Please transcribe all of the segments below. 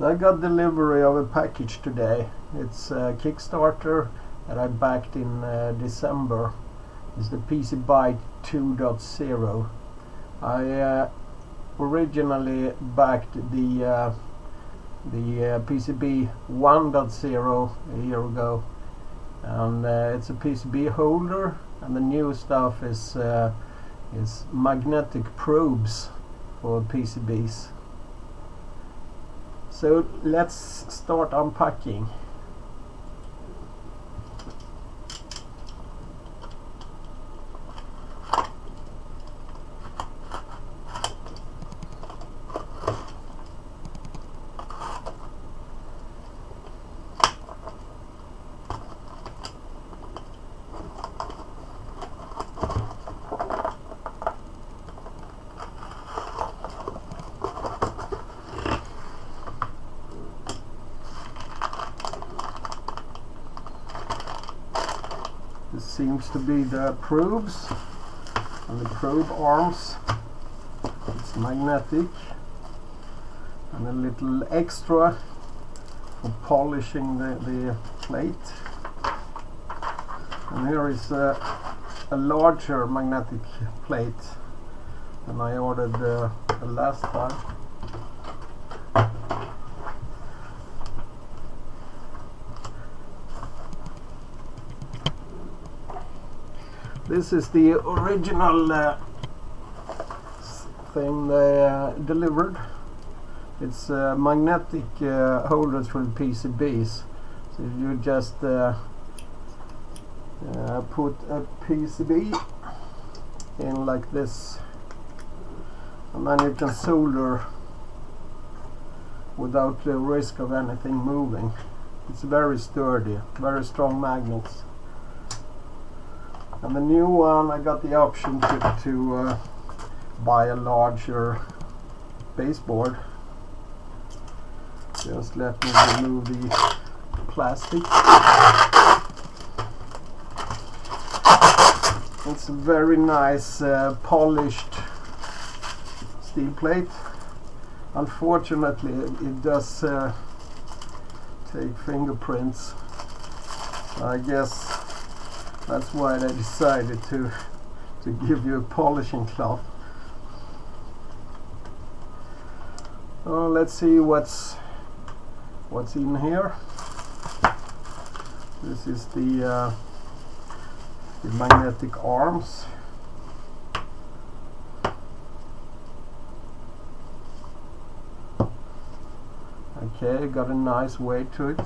So I got delivery of a package today. It's a Kickstarter that I backed in December. It's the PCBIte 2.0. I originally backed the PCB 1.0 a year ago, and it's a PCB holder, and the new stuff is magnetic probes for PCBs. So let's start unpacking. This seems to be the probes and the probe arms. It's magnetic, and a little extra for polishing the plate. And here is a larger magnetic plate than I ordered the last time. This is the original thing they delivered. It's magnetic holders for the PCBs. So you just put a PCB in like this, and then you can solder without the risk of anything moving. It's very sturdy, very strong magnets. And the new one, I got the option to buy a larger baseboard. Just let me remove the plastic. It's a very nice polished steel plate. Unfortunately, it does take fingerprints. I guess that's why they decided to give you a polishing cloth. Let's see what's in here. This is the magnetic arms. Okay, got a nice weight to it.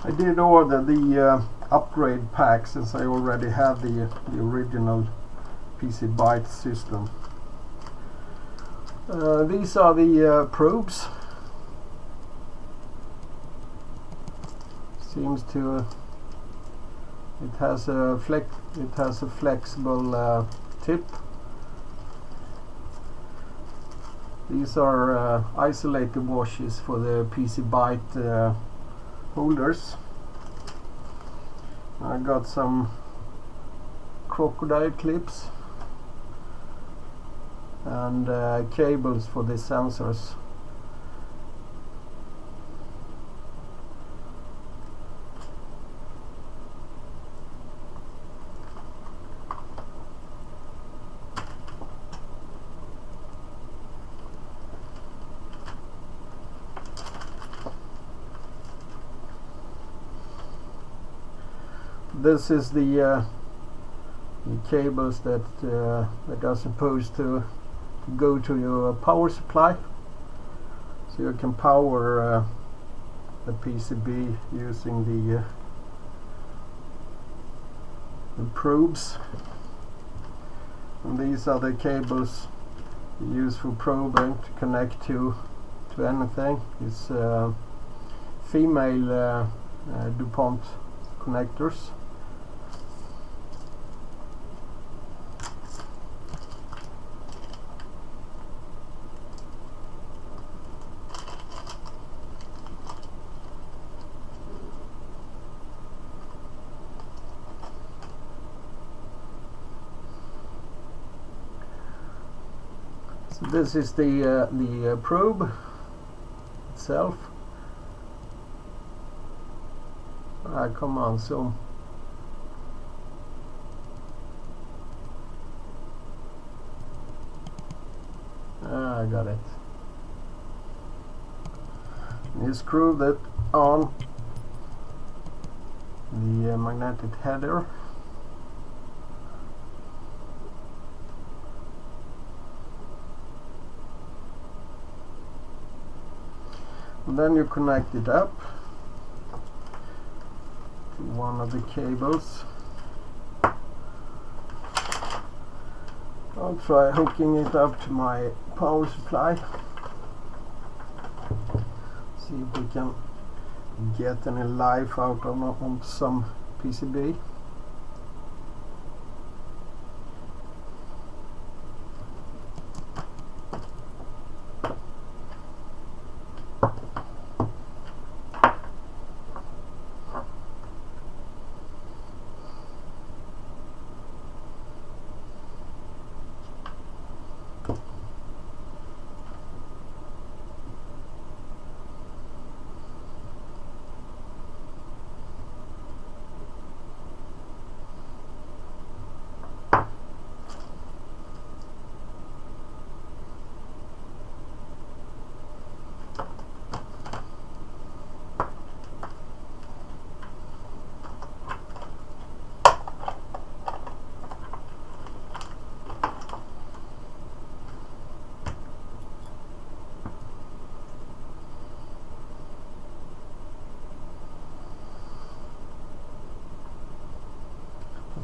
I did order the upgrade pack since I already have the original PCBIte system. These are the probes. Seems to it has a flexible tip. These are isolator washes for the PCBIte holders. I got some crocodile clips and cables for the sensors. This is the cables that are supposed to go to your power supply, so you can power the PCB using the probes, and these are the cables you use for probing to connect to anything. It's female DuPont connectors. So this is the probe itself. Come on, zoom. I got it. You screw that on the magnetic header. And then you connect it up to one of the cables. I'll try hooking it up to my power supply. See if we can get any life out on some PCB.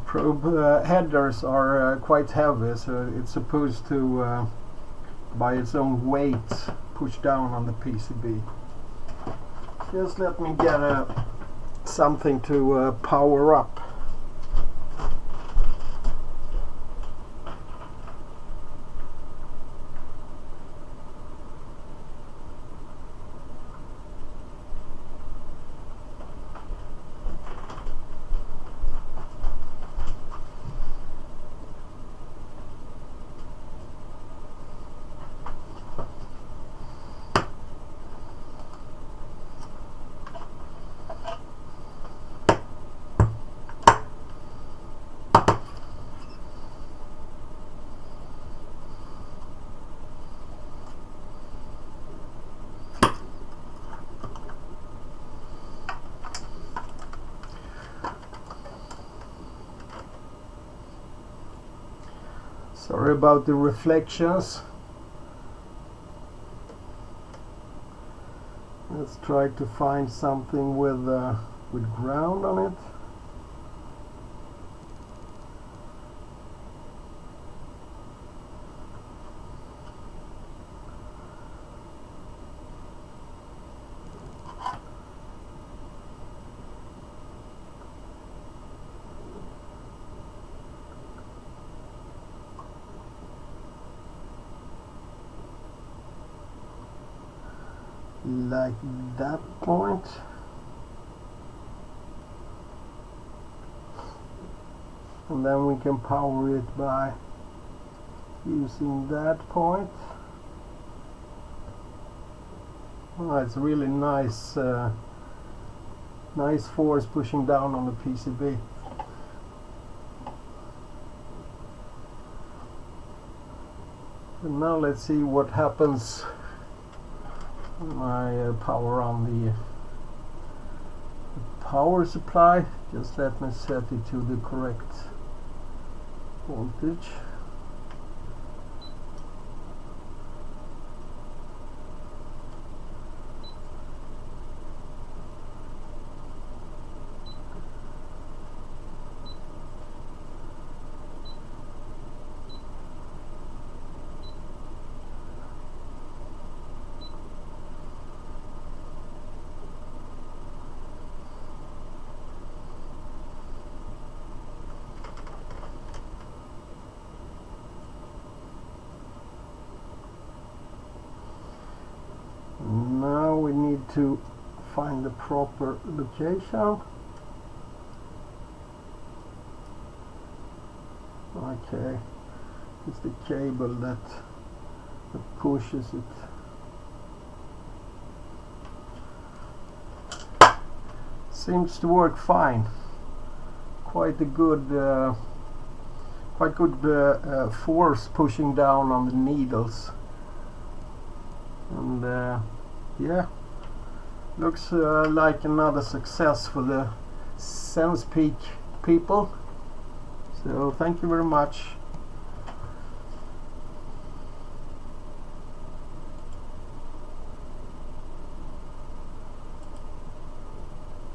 Probe headers are quite heavy, so it's supposed to, by its own weight, push down on the PCB. Just let me get something to power up. Sorry about the reflections. Let's try to find something with ground on it. Like that point. And then we can power it by using that point. Oh, it's really nice nice force pushing down on the PCB. And now let's see what happens when I power on the power supply. Just let me set it to the correct voltage. to find the proper location. Okay, it's the cable that pushes it. Seems to work fine. Quite a good, force pushing down on the needles, and yeah, looks like another success for the SensePeak people. So thank you very much.